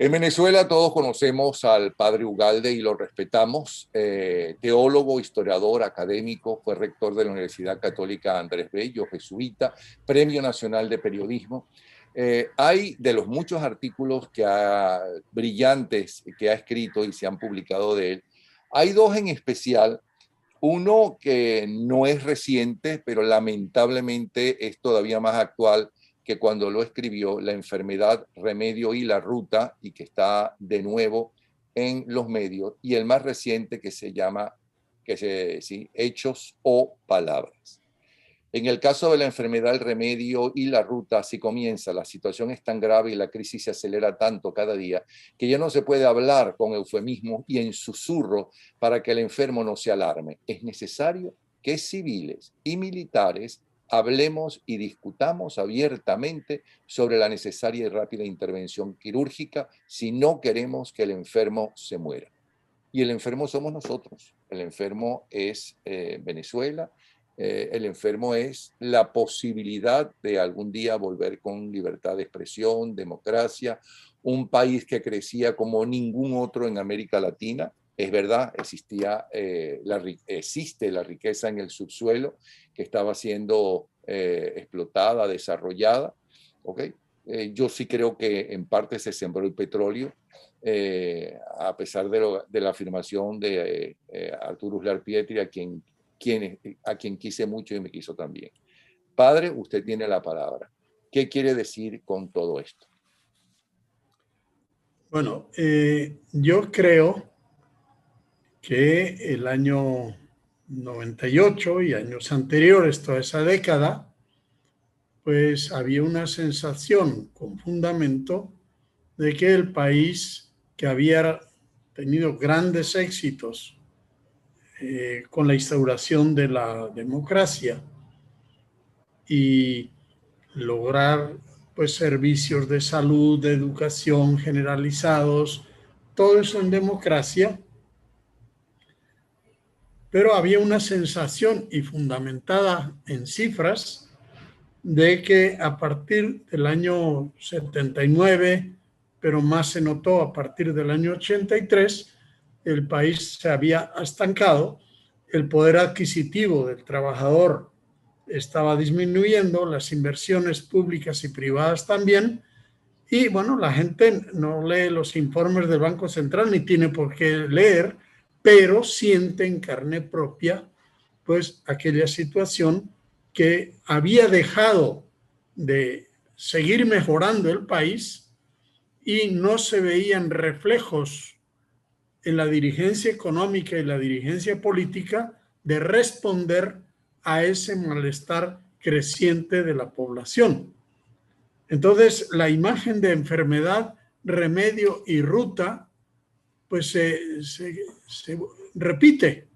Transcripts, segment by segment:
En Venezuela todos conocemos al padre Ugalde y lo respetamos. Teólogo, historiador, académico, fue rector de la Universidad Católica Andrés Bello, jesuita, Premio Nacional de Periodismo. Hay de los muchos artículos brillantes que ha escrito y se han publicado de él, hay dos en especial. Uno que no es reciente, pero lamentablemente es todavía más actual que cuando lo escribió, La enfermedad, remedio y la ruta, y que está de nuevo en los medios, y el más reciente que se llama Hechos o Palabras. En el caso de la enfermedad, el remedio y la ruta, así comienza. La situación es tan grave y la crisis se acelera tanto cada día que ya no se puede hablar con eufemismo y en susurro para que el enfermo no se alarme. Es necesario que civiles y militares hablemos y discutamos abiertamente sobre la necesaria y rápida intervención quirúrgica si no queremos que el enfermo se muera. Y el enfermo somos nosotros. El enfermo es Venezuela. El enfermo es la posibilidad de algún día volver con libertad de expresión, democracia, un país que crecía como ningún otro en América Latina. Es verdad, existe la riqueza en el subsuelo que estaba siendo explotada, desarrollada. ¿Okay? Yo sí creo que en parte se sembró el petróleo, a pesar de la afirmación de Arturo Uslar Pietri, a quien quise mucho y me quiso también. Padre, usted tiene la palabra. ¿Qué quiere decir con todo esto? Bueno, yo creo que el año 98 y años anteriores, toda esa década, pues había una sensación con fundamento de que el país, que había tenido grandes éxitos con la instauración de la democracia y lograr pues servicios de salud, de educación generalizados, todo eso en democracia, pero había una sensación y fundamentada en cifras de que a partir del año 79, pero más se notó a partir del año 83, el país se había estancado, el poder adquisitivo del trabajador estaba disminuyendo, las inversiones públicas y privadas también, y bueno, la gente no lee los informes del Banco Central ni tiene por qué leer, pero siente en carne propia pues aquella situación que había dejado de seguir mejorando el país y no se veían reflejos en la dirigencia económica y la dirigencia política de responder a ese malestar creciente de la población. Entonces, la imagen de enfermedad, remedio y ruta, pues se repite.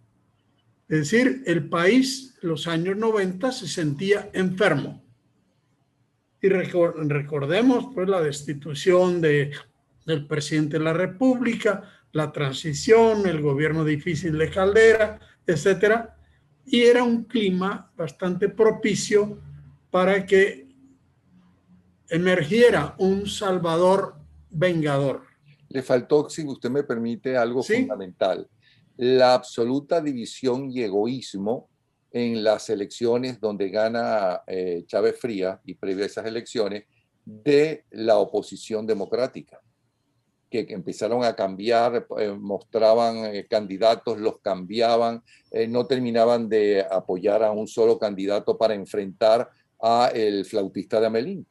Es decir, el país, los años 90, se sentía enfermo. Y recordemos pues la destitución del presidente de la República, la transición, el gobierno difícil de Caldera, etcétera. Y era un clima bastante propicio para que emergiera un Salvador vengador. Le faltó, si usted me permite, algo ¿Sí? fundamental. La absoluta división y egoísmo en las elecciones donde gana Chávez Frías y previo a esas elecciones de la oposición democrática, que empezaron a cambiar, mostraban candidatos, los cambiaban, no terminaban de apoyar a un solo candidato para enfrentar a el flautista de Amelín.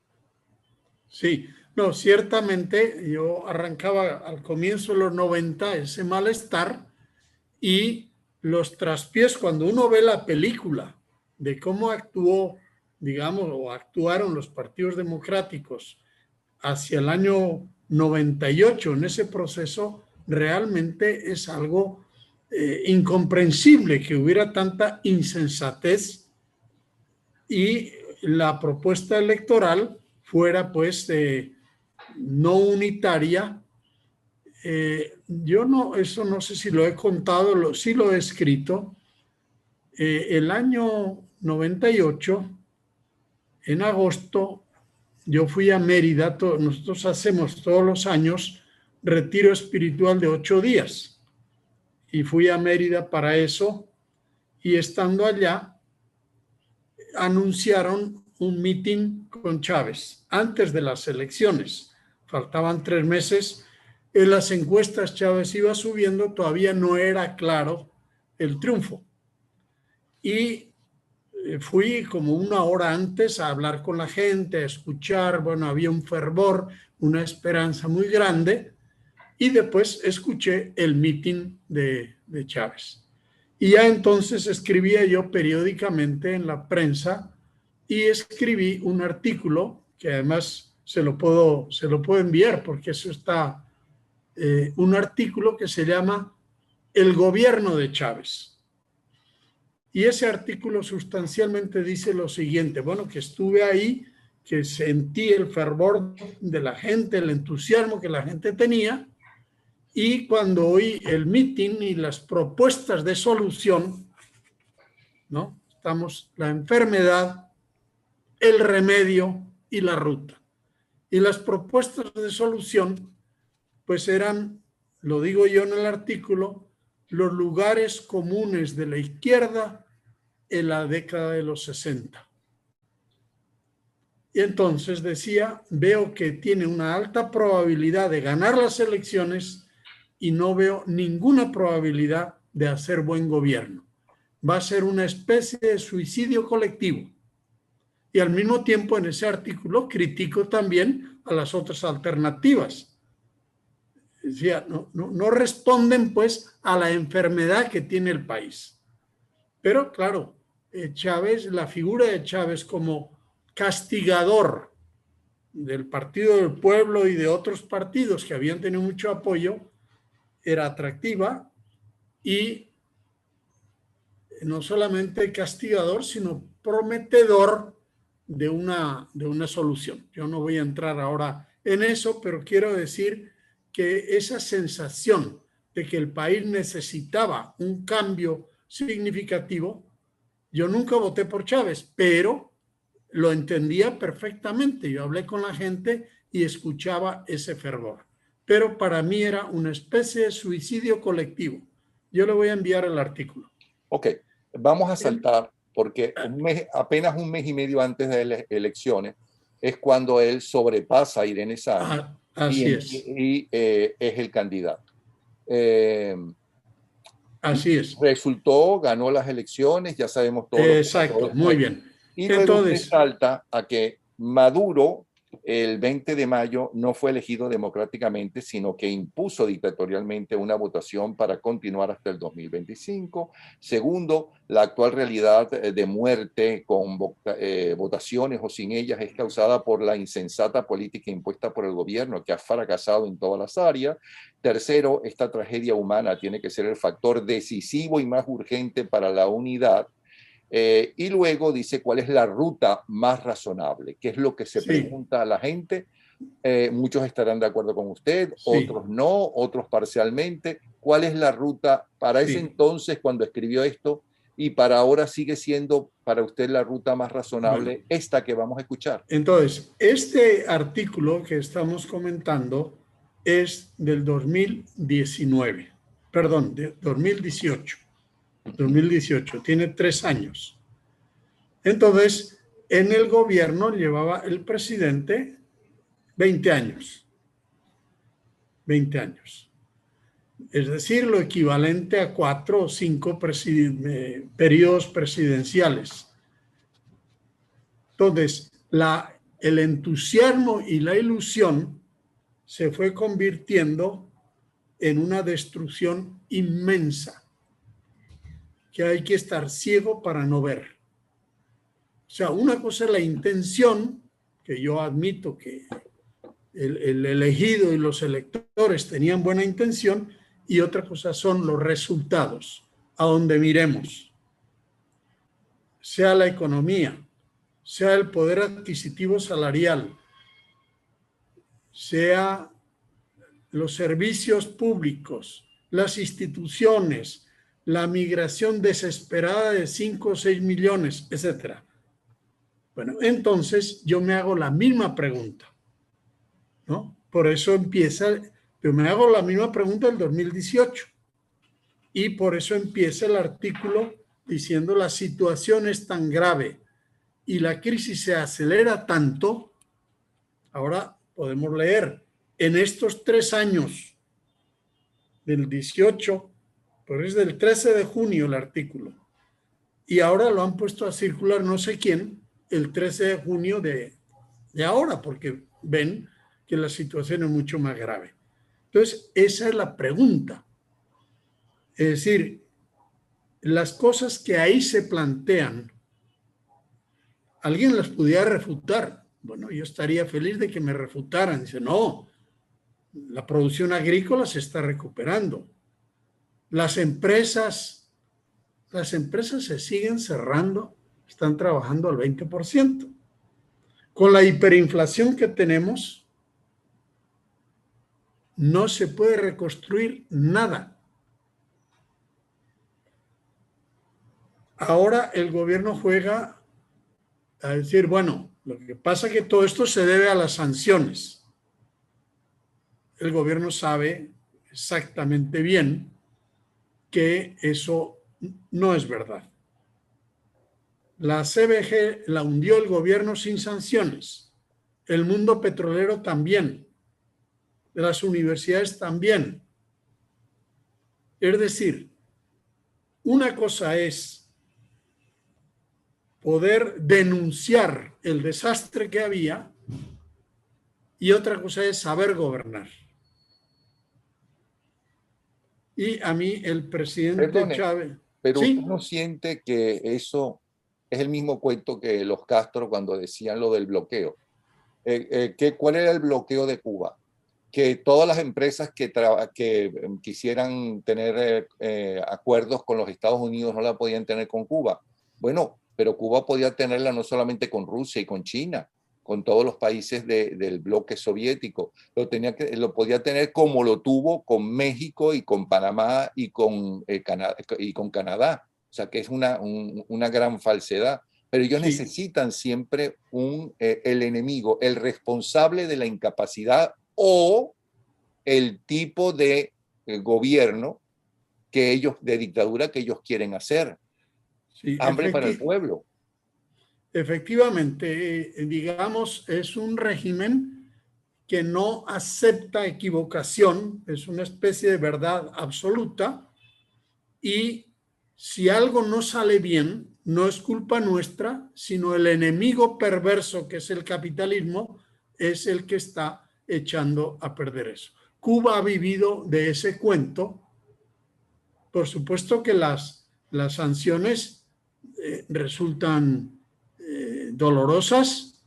Sí, no, ciertamente yo arrancaba al comienzo de los 90 ese malestar y los traspiés, cuando uno ve la película de cómo actuó, digamos, o actuaron los partidos democráticos hacia el año 98 en ese proceso, realmente es algo incomprensible que hubiera tanta insensatez y la propuesta electoral fuera pues no unitaria. Yo no, eso no sé si lo he contado, sí lo he escrito. El año 98, en agosto, yo fui a Mérida. Nosotros hacemos todos los años retiro espiritual de 8 días y fui a Mérida para eso, y estando allá anunciaron un mitin con Chávez antes de las elecciones. Faltaban 3 meses. En las encuestas Chávez iba subiendo, todavía no era claro el triunfo. Y fui como 1 hora antes a hablar con la gente, a escuchar. Bueno, había un fervor, una esperanza muy grande. Y después escuché el mitin de Chávez. Y ya entonces escribía yo periódicamente en la prensa, y escribí un artículo que además se lo puedo enviar, porque eso está, un artículo que se llama El gobierno de Chávez. Y ese artículo sustancialmente dice lo siguiente: bueno, que estuve ahí, que sentí el fervor de la gente, el entusiasmo que la gente tenía, y cuando oí el mitin y las propuestas de solución, ¿no? Estamos la enfermedad, el remedio y la ruta. Y las propuestas de solución, pues eran, lo digo yo en el artículo, los lugares comunes de la izquierda en la década de los 60. Y entonces decía, veo que tiene una alta probabilidad de ganar las elecciones y no veo ninguna probabilidad de hacer buen gobierno. Va a ser una especie de suicidio colectivo. Y al mismo tiempo, en ese artículo critico también a las otras alternativas. Decía, no responden pues a la enfermedad que tiene el país. Pero claro, Chávez, la figura de Chávez como castigador del Partido del Pueblo y de otros partidos que habían tenido mucho apoyo, era atractiva, y no solamente castigador, sino prometedor de una solución. Yo no voy a entrar ahora en eso, pero quiero decir que esa sensación de que el país necesitaba un cambio significativo, yo nunca voté por Chávez, pero lo entendía perfectamente. Yo hablé con la gente y escuchaba ese fervor. Pero para mí era una especie de suicidio colectivo. Yo le voy a enviar el artículo. Ok, vamos a saltar, porque apenas un mes y medio antes de las elecciones es cuando él sobrepasa a Irene Sáenz y es el candidato. Así es. Resultó, ganó las elecciones, ya sabemos todo. Exacto, muy bien. Y luego entonces salta a que Maduro el 20 de mayo no fue elegido democráticamente, sino que impuso dictatorialmente una votación para continuar hasta el 2025. Segundo, la actual realidad de muerte con votaciones o sin ellas es causada por la insensata política impuesta por el gobierno, que ha fracasado en todas las áreas. Tercero, esta tragedia humana tiene que ser el factor decisivo y más urgente para la unidad. Y luego dice cuál es la ruta más razonable, qué es lo que se pregunta a la gente. Muchos estarán de acuerdo con usted, otros no, otros parcialmente. ¿Cuál es la ruta para ese entonces cuando escribió esto y para ahora sigue siendo para usted la ruta más razonable, esta que vamos a escuchar? Entonces, este artículo que estamos comentando es del 2019, perdón, de 2018. 2018, tiene 3 años. Entonces, en el gobierno llevaba el presidente 20 años. 20 años. Es decir, lo equivalente a 4 o 5 periodos presidenciales. Entonces, el entusiasmo y la ilusión se fue convirtiendo en una destrucción inmensa, que hay que estar ciego para no ver. O sea, una cosa es la intención, que yo admito que el elegido y los electores tenían buena intención, y otra cosa son los resultados, a donde miremos. Sea la economía, sea el poder adquisitivo salarial, sea los servicios públicos, las instituciones, la migración desesperada de 5 o 6 millones, etc. Bueno, entonces yo me hago la misma pregunta, ¿no? Por eso empieza Pero me hago la misma pregunta del 2018. Y por eso empieza el artículo diciendo la situación es tan grave y la crisis se acelera tanto. Ahora podemos leer, en estos 3 años, del 18, pero es del 13 de junio el artículo, y ahora lo han puesto a circular no sé quién, el 13 de junio de ahora, porque ven que la situación es mucho más grave. Entonces, esa es la pregunta. Es decir, las cosas que ahí se plantean, alguien las pudiera refutar. Bueno, yo estaría feliz de que me refutaran. Dice, no, la producción agrícola se está recuperando. Las empresas se siguen cerrando, están trabajando al 20%. Con la hiperinflación que tenemos, no se puede reconstruir nada. Ahora el gobierno juega a decir, bueno, lo que pasa es que todo esto se debe a las sanciones. El gobierno sabe exactamente bien que eso no es verdad. La CBG la hundió el gobierno sin sanciones. El mundo petrolero también. Las universidades también. Es decir, una cosa es poder denunciar el desastre que había y otra cosa es saber gobernar. Y a mí el presidente Perdone, Chávez, pero usted sí, no siente que eso es el mismo cuento que los Castro cuando decían lo del bloqueo. ¿Cuál era el bloqueo de Cuba? Que todas las empresas que quisieran tener acuerdos con los Estados Unidos no la podían tener con Cuba. Bueno, pero Cuba podía tenerla no solamente con Rusia y con China, con todos los países del bloque soviético. Lo podía tener como lo tuvo con México y con Panamá y con Canadá. O sea que es una gran falsedad. Pero ellos sí, necesitan siempre el enemigo, el responsable de la incapacidad o el tipo de gobierno de dictadura que ellos quieren hacer. sí, Hambre para el pueblo. efectivamente, digamos, es un régimen que no acepta equivocación, es una especie de verdad absoluta y si algo no sale bien, no es culpa nuestra, sino el enemigo perverso que es el capitalismo, es el que está echando a perder eso. Cuba ha vivido de ese cuento. Por supuesto que las sanciones resultan dolorosas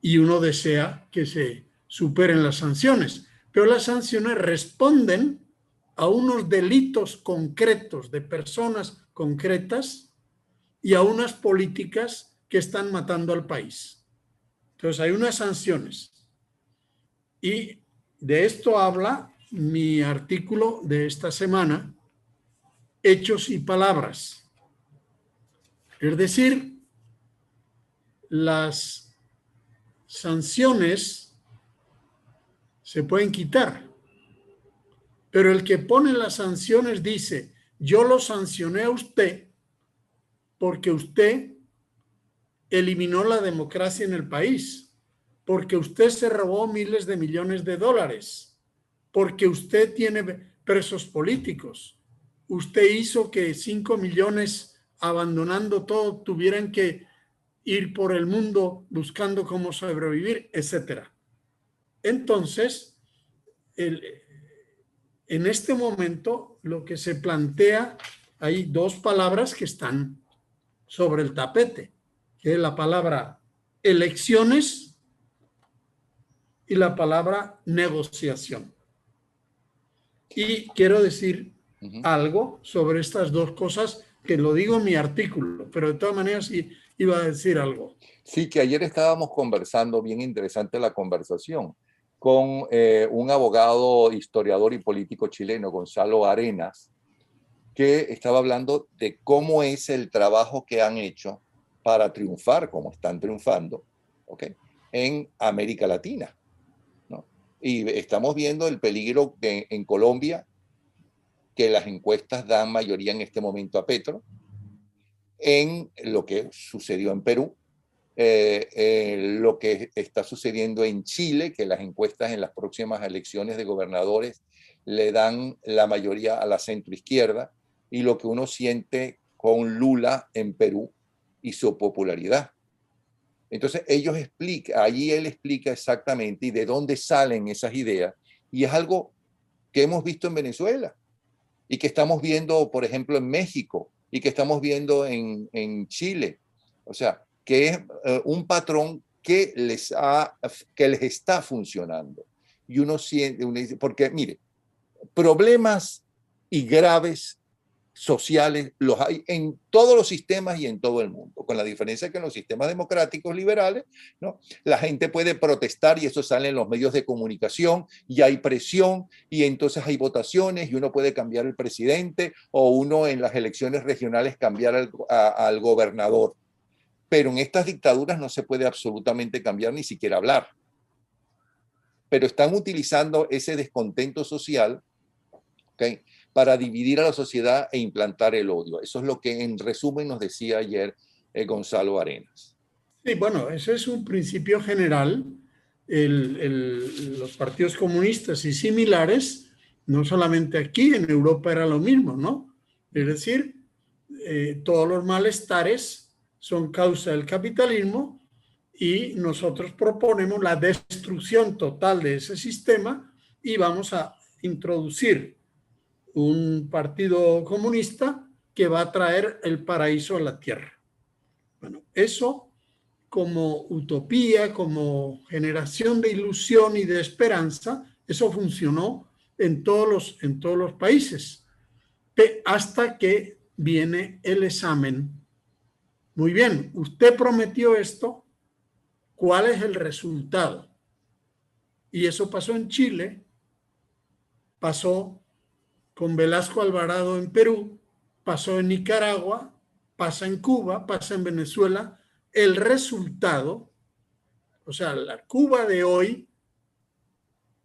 y uno desea que se superen las sanciones, pero las sanciones responden a unos delitos concretos de personas concretas y a unas políticas que están matando al país. Entonces hay unas sanciones y de esto habla mi artículo de esta semana, Hechos y Palabras. Es decir, las sanciones se pueden quitar, pero el que pone las sanciones dice, yo lo sancioné a usted porque usted eliminó la democracia en el país, porque usted se robó miles de millones de dólares, porque usted tiene presos políticos, usted hizo que 5 millones abandonando todo tuvieran que ir por el mundo buscando cómo sobrevivir, etcétera. Entonces, en este momento lo que se plantea, hay dos palabras que están sobre el tapete, que es la palabra elecciones y la palabra negociación. Y quiero decir algo sobre estas dos cosas, que lo digo en mi artículo, pero de todas maneras iba a decir algo. Sí, que ayer estábamos conversando, bien interesante la conversación, con un abogado, historiador y político chileno, Gonzalo Arenas, que estaba hablando de cómo es el trabajo que han hecho para triunfar, como están triunfando, ¿okay?, en América Latina, ¿no? Y estamos viendo el peligro en Colombia, que las encuestas dan mayoría en este momento a Petro, en lo que sucedió en Perú, lo que está sucediendo en Chile, que las encuestas en las próximas elecciones de gobernadores le dan la mayoría a la centroizquierda, y lo que uno siente con Lula en Perú y su popularidad. Entonces allí él explica exactamente y de dónde salen esas ideas, y es algo que hemos visto en Venezuela y que estamos viendo, por ejemplo, en México, y que estamos viendo en Chile. O sea, que es un patrón que les está funcionando. Y uno siente, porque mire, problemas y graves sociales los hay en todos los sistemas y en todo el mundo, con la diferencia que en los sistemas democráticos liberales, ¿no?, la gente puede protestar y eso sale en los medios de comunicación y hay presión y entonces hay votaciones y uno puede cambiar el presidente o uno en las elecciones regionales cambiar al gobernador. Pero en estas dictaduras no se puede absolutamente cambiar, ni siquiera hablar. Pero están utilizando ese descontento social, ¿okay?, para dividir a la sociedad e implantar el odio. Eso es lo que en resumen nos decía ayer Gonzalo Arenas. Sí, bueno, ese es un principio general. Los partidos comunistas y similares, no solamente aquí, en Europa era lo mismo, ¿no? Es decir, todos los malestares son causa del capitalismo y nosotros proponemos la destrucción total de ese sistema y vamos a introducir un partido comunista que va a traer el paraíso a la tierra. Bueno, eso como utopía, como generación de ilusión y de esperanza, eso funcionó en todos los países, hasta que viene el examen. Muy bien, usted prometió esto, ¿cuál es el resultado? Y eso pasó en Chile, pasó con Velasco Alvarado en Perú, pasó en Nicaragua, pasa en Cuba, pasa en Venezuela. El resultado, o sea, la Cuba de hoy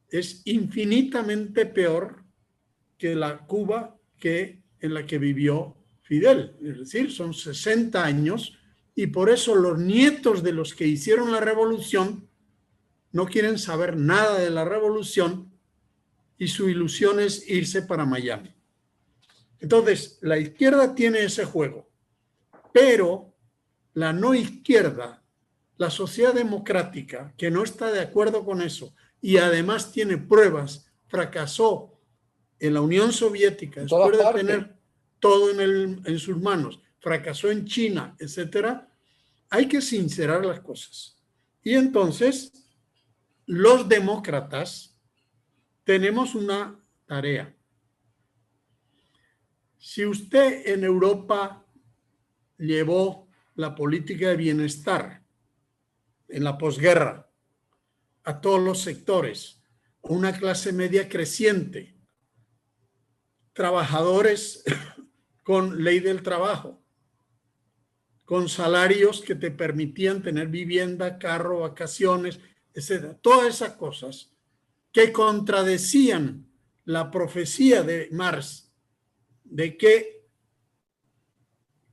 es infinitamente peor que la Cuba en la que vivió Fidel. Es decir, son 60 años y por eso los nietos de los que hicieron la revolución no quieren saber nada de la revolución y su ilusión es irse para Miami. Entonces, la izquierda tiene ese juego, pero la no izquierda, la sociedad democrática, que no está de acuerdo con eso y además tiene pruebas, fracasó en la Unión Soviética después de tener todo en sus manos, fracasó en China, etcétera. Hay que sincerar las cosas. Y entonces, los demócratas tenemos una tarea. Si usted en Europa llevó la política de bienestar en la posguerra a todos los sectores, una clase media creciente, trabajadores con ley del trabajo, con salarios que te permitían tener vivienda, carro, vacaciones, etcétera, todas esas cosas que contradecían la profecía de Marx de que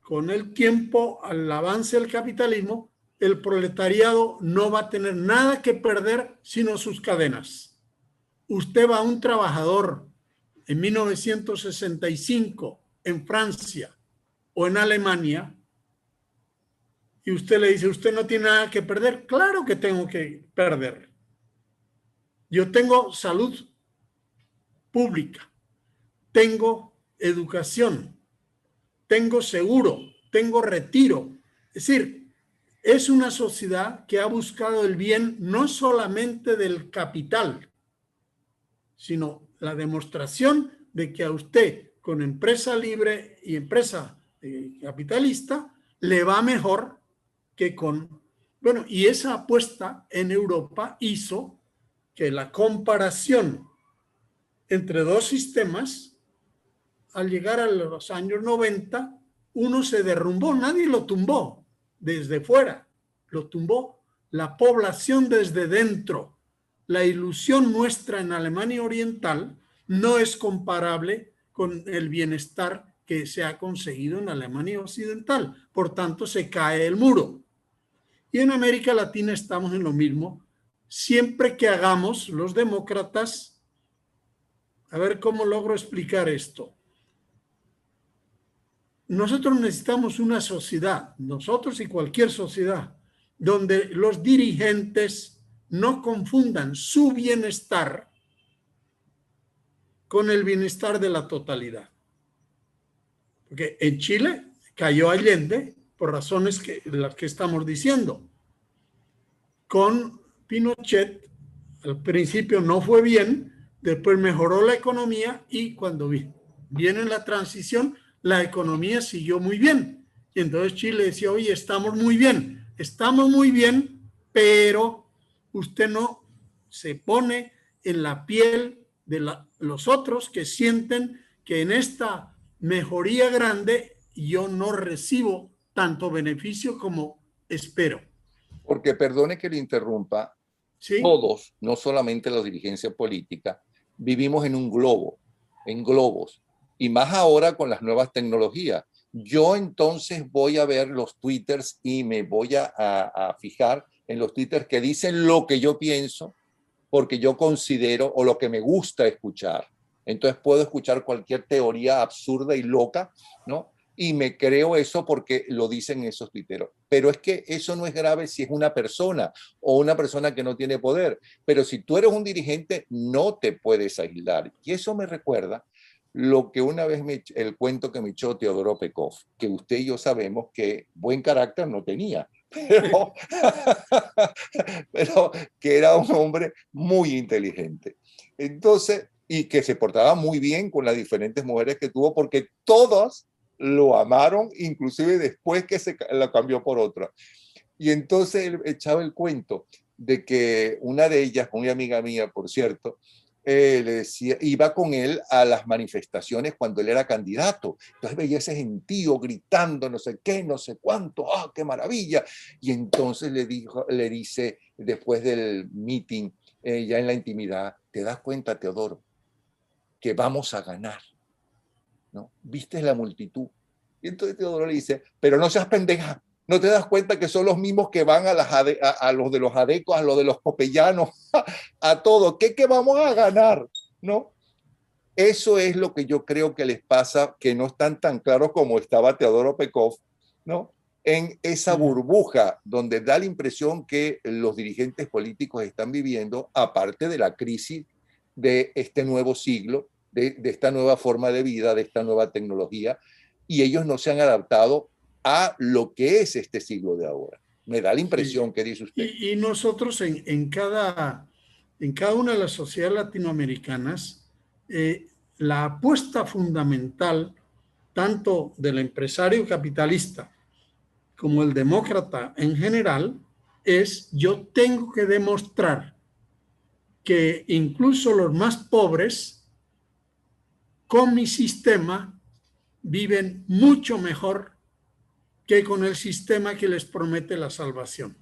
con el tiempo, al avance del capitalismo, el proletariado no va a tener nada que perder sino sus cadenas. Usted va a un trabajador en 1965 en Francia o en Alemania y usted le dice, ¿usted no tiene nada que perder? Claro que tengo que perder. Yo tengo salud pública, tengo educación, tengo seguro, tengo retiro. Es decir, es una sociedad que ha buscado el bien no solamente del capital, sino la demostración de que a usted con empresa libre y empresa capitalista le va mejor que con... Bueno, y esa apuesta en Europa hizo que la comparación entre dos sistemas, al llegar a los años 90, uno se derrumbó, nadie lo tumbó desde fuera, lo tumbó la población desde dentro. la ilusión nuestra en Alemania Oriental no es comparable con el bienestar que se ha conseguido en Alemania Occidental. Por tanto, se cae el muro. Y en América Latina estamos en lo mismo. Siempre que hagamos los demócratas, a ver cómo logro explicar esto. Nosotros necesitamos una sociedad, nosotros y cualquier sociedad, donde los dirigentes no confundan su bienestar con el bienestar de la totalidad. Porque en Chile cayó Allende por razones las que estamos diciendo. Con Pinochet, al principio no fue bien, después mejoró la economía y cuando viene la transición, la economía siguió muy bien. Y entonces Chile decía, oye, estamos muy bien, pero usted no se pone en la piel de los otros que sienten que en esta mejoría grande yo no recibo tanto beneficio como espero. Porque, perdone que le interrumpa, ¿Sí? todos, no solamente la dirigencia política, vivimos en un globo, en globos, y más ahora con las nuevas tecnologías. Yo entonces voy a ver los twitters y me voy a fijar en los twitters que dicen lo que yo pienso, porque yo considero o lo que me gusta escuchar. Entonces puedo escuchar cualquier teoría absurda y loca, ¿no? Y me creo eso porque lo dicen esos tuiteros. Pero es que eso no es grave si es una persona o una persona que no tiene poder. Pero si tú eres un dirigente, no te puedes aislar. Y eso me recuerda lo que una vez el cuento que me echó Teodoro Pekov, que usted y yo sabemos que buen carácter no tenía, pero que era un hombre muy inteligente. Entonces, y que se portaba muy bien con las diferentes mujeres que tuvo, porque todas lo amaron, inclusive después que se la cambió por otra. Y entonces él echaba el cuento de que una de ellas, muy amiga mía, por cierto, le decía, iba con él a las manifestaciones cuando él era candidato. Entonces veía ese gentío gritando, no sé qué, no sé cuánto, ¡ah, qué maravilla! Y entonces le dice, después del meeting, ya en la intimidad, ¿te das cuenta, Teodoro, que vamos a ganar? ¿No? ¿Viste la multitud? Y entonces Teodoro le dice, pero no seas pendeja, ¿no te das cuenta que son los mismos que van a los de los adecos, a los de los copellanos, a todo? ¿Qué vamos a ganar? ¿No? Eso es lo que yo creo que les pasa, que no están tan claros como estaba Teodoro Pekov, ¿no? En esa burbuja donde da la impresión que los dirigentes políticos están viviendo, aparte de la crisis de este nuevo siglo, de esta nueva forma de vida, de esta nueva tecnología, y ellos no se han adaptado a lo que es este siglo de ahora. Me da la impresión que dice usted. Y nosotros en cada una de las sociedades latinoamericanas, la apuesta fundamental, tanto del empresario capitalista como el demócrata en general, es yo tengo que demostrar que incluso los más pobres, con mi sistema, viven mucho mejor que con el sistema que les promete la salvación.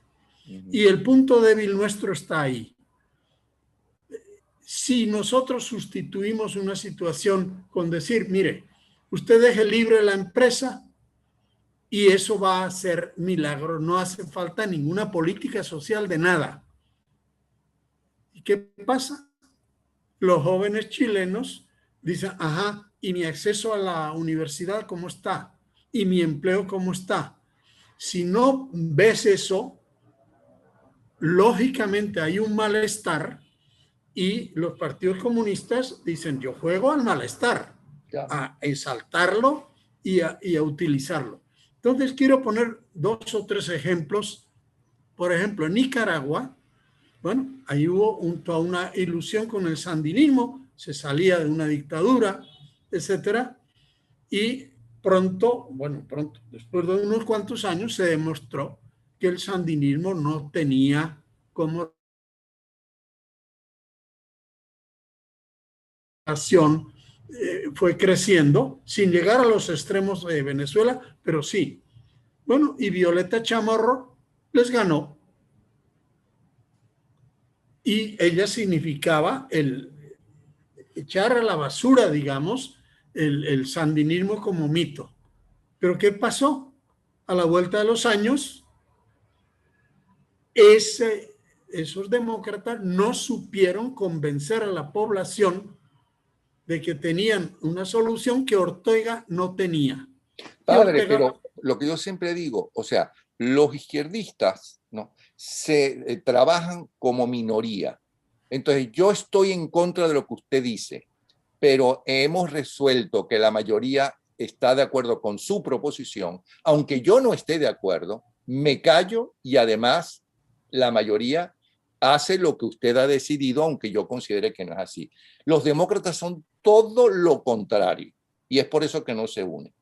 Y el punto débil nuestro está ahí. Si nosotros sustituimos una situación con decir, mire, usted deje libre la empresa y eso va a ser milagro, no hace falta ninguna política social de nada. ¿Y qué pasa? Los jóvenes chilenos dicen, ajá, ¿y mi acceso a la universidad cómo está? ¿Y mi empleo cómo está? Si no ves eso, lógicamente hay un malestar y los partidos comunistas dicen, yo juego al malestar, a exaltarlo y a utilizarlo. Entonces quiero poner 2 o 3 ejemplos. Por ejemplo, en Nicaragua, bueno, ahí hubo toda una ilusión con el sandinismo, se salía de una dictadura, etcétera, y pronto, después de unos cuantos años se demostró que el sandinismo no tenía como fue creciendo sin llegar a los extremos de Venezuela, pero sí. Bueno, y Violeta Chamorro les ganó. y ella significaba el echar a la basura, digamos, el sandinismo como mito. Pero ¿qué pasó? A la vuelta de los años, esos demócratas no supieron convencer a la población de que tenían una solución que Ortega no tenía. Padre, pero lo que yo siempre digo, o sea, los izquierdistas, ¿no?, se trabajan como minoría. Entonces, yo estoy en contra de lo que usted dice, pero hemos resuelto que la mayoría está de acuerdo con su proposición. Aunque yo no esté de acuerdo, me callo y además la mayoría hace lo que usted ha decidido, aunque yo considere que no es así. Los demócratas son todo lo contrario y es por eso que no se unen.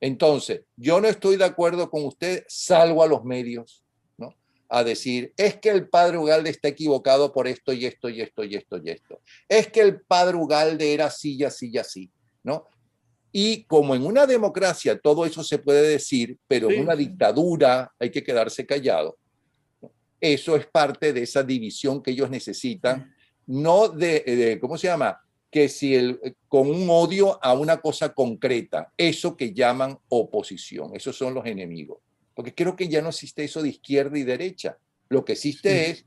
Entonces, yo no estoy de acuerdo con usted, salgo a los medios, ¿no?, a decir, es que el padre Ugalde está equivocado por esto y esto y esto y esto y esto. Es que el padre Ugalde era así y así y así, ¿no? Y como en una democracia todo eso se puede decir, pero en una dictadura hay que quedarse callado, ¿no? Eso es parte de esa división que ellos necesitan, no de ¿cómo se llama?, que si con un odio a una cosa concreta, eso que llaman oposición, esos son los enemigos. Porque creo que ya no existe eso de izquierda y derecha. Lo que existe es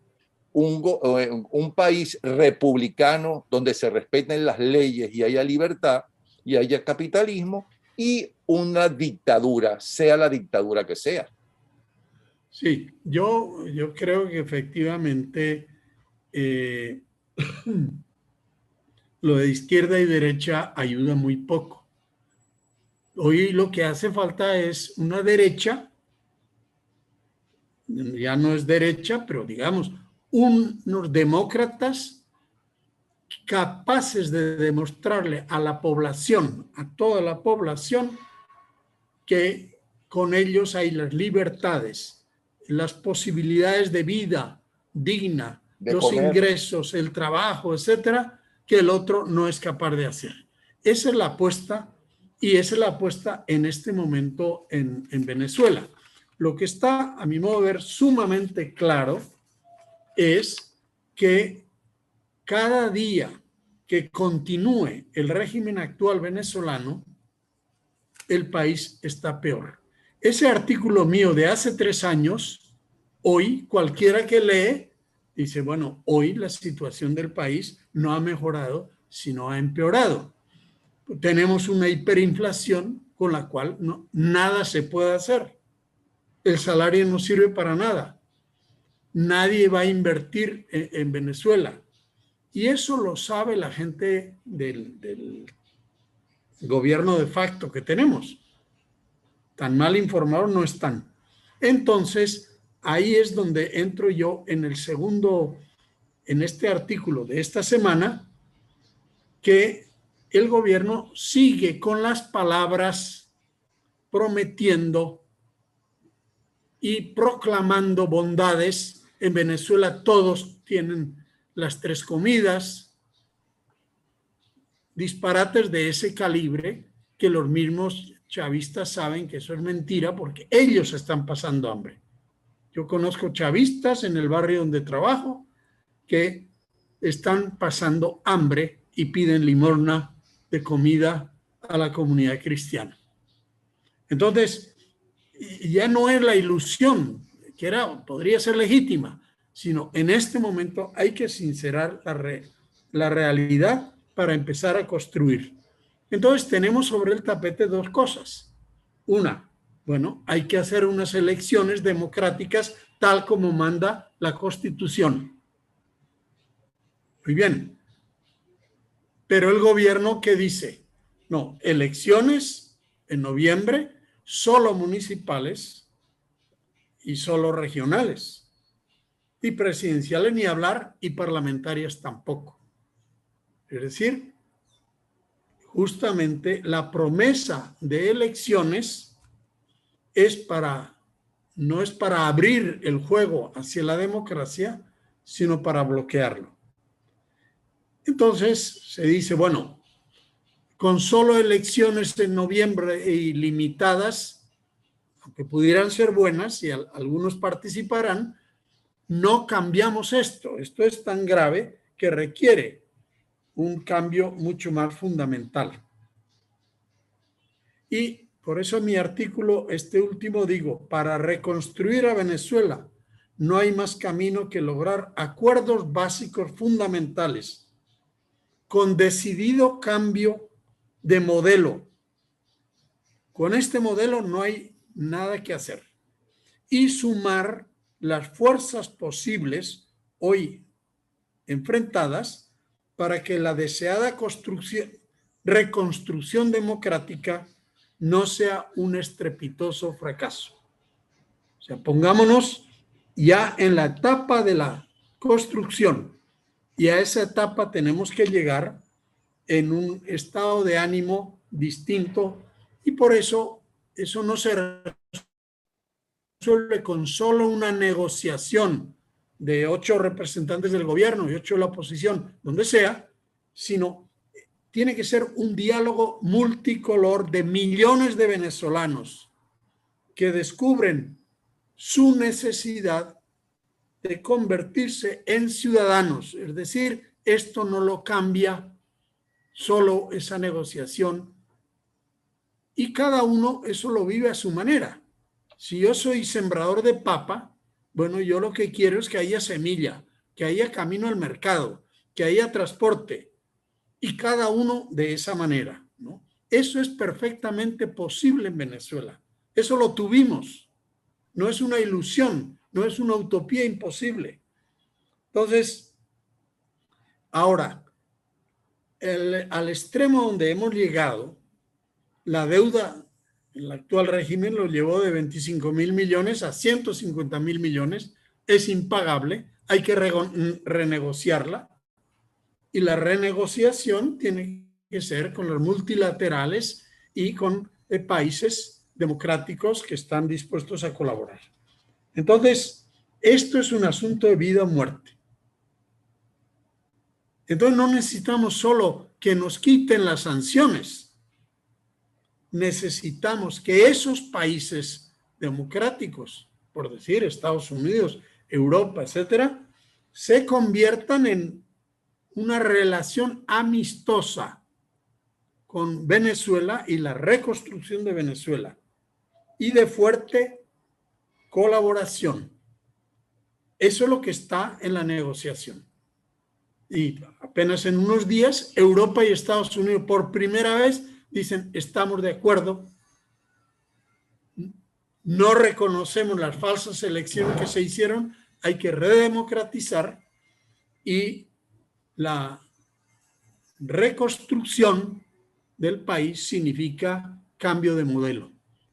un país republicano donde se respeten las leyes y haya libertad y haya capitalismo, y una dictadura, sea la dictadura que sea. Sí, yo creo que efectivamente lo de izquierda y derecha ayuda muy poco. Hoy lo que hace falta es una derecha, ya no es derecha, pero digamos, unos demócratas capaces de demostrarle a la población, a toda la población, que con ellos hay las libertades, las posibilidades de vida digna, los ingresos, el trabajo, etcétera, que el otro no es capaz de hacer. Esa es la apuesta, y esa es la apuesta en este momento en Venezuela. Lo que está, a mi modo de ver, sumamente claro es que cada día que continúe el régimen actual venezolano, el país está peor. Ese artículo mío de hace 3 años, hoy cualquiera que lee dice, bueno, hoy la situación del país no ha mejorado, sino ha empeorado. Tenemos una hiperinflación con la cual nada se puede hacer. El salario no sirve para nada. Nadie va a invertir en Venezuela. Y eso lo sabe la gente del gobierno de facto que tenemos. Tan mal informados no están. Entonces, ahí es donde entro yo en el segundo, en este artículo de esta semana, que el gobierno sigue con las palabras prometiendo y proclamando bondades. En Venezuela todos tienen las 3 comidas, disparates de ese calibre que los mismos chavistas saben que eso es mentira porque ellos están pasando hambre. Yo conozco chavistas en el barrio donde trabajo que están pasando hambre y piden limosna de comida a la comunidad cristiana. Entonces, ya no es la ilusión, que podría ser legítima, sino en este momento hay que sincerar la realidad para empezar a construir. Entonces tenemos sobre el tapete 2 cosas. Una, bueno, hay que hacer unas elecciones democráticas tal como manda la Constitución. Muy bien. Pero el gobierno, ¿qué dice? No, elecciones en noviembre, solo municipales y solo regionales. Y presidenciales ni hablar, y parlamentarias tampoco. Es decir, justamente la promesa de elecciones no es para abrir el juego hacia la democracia, sino para bloquearlo. Entonces se dice, bueno, con solo elecciones en noviembre y limitadas, aunque pudieran ser buenas y algunos participarán, no cambiamos esto. Esto es tan grave que requiere un cambio mucho más fundamental. Y por eso en mi artículo, este último, digo, para reconstruir a Venezuela no hay más camino que lograr acuerdos básicos fundamentales con decidido cambio de modelo. Con este modelo no hay nada que hacer. Y sumar las fuerzas posibles hoy enfrentadas para que la deseada reconstrucción democrática no sea un estrepitoso fracaso. O sea, pongámonos ya en la etapa de la construcción, y a esa etapa tenemos que llegar en un estado de ánimo distinto, y por eso no se resuelve con solo una negociación de 8 representantes del gobierno y 8 de la oposición, donde sea, sino tiene que ser un diálogo multicolor de millones de venezolanos que descubren su necesidad de convertirse en ciudadanos. Es decir, esto no lo cambia solo esa negociación, y cada uno eso lo vive a su manera. Si yo soy sembrador de papa, bueno, yo lo que quiero es que haya semilla, que haya camino al mercado, que haya transporte, y cada uno de esa manera, ¿no? Eso es perfectamente posible en Venezuela. Eso lo tuvimos. No es una ilusión, no es una utopía imposible. Entonces, ahora, al extremo donde hemos llegado, la deuda, el actual régimen lo llevó de 25.000 millones a 150.000 millones, es impagable, hay que renegociarla, y la renegociación tiene que ser con los multilaterales y con países democráticos que están dispuestos a colaborar. Entonces, esto es un asunto de vida o muerte. Entonces, no necesitamos solo que nos quiten las sanciones. Necesitamos que esos países democráticos, por decir Estados Unidos, Europa, etcétera, se conviertan en una relación amistosa con Venezuela y la reconstrucción de Venezuela, y de fuerte colaboración. Eso es lo que está en la negociación. Y apenas en unos días, Europa y Estados Unidos por primera vez dicen: estamos de acuerdo, no reconocemos las falsas elecciones que se hicieron, hay que redemocratizar, y la reconstrucción del país significa cambio de modelo.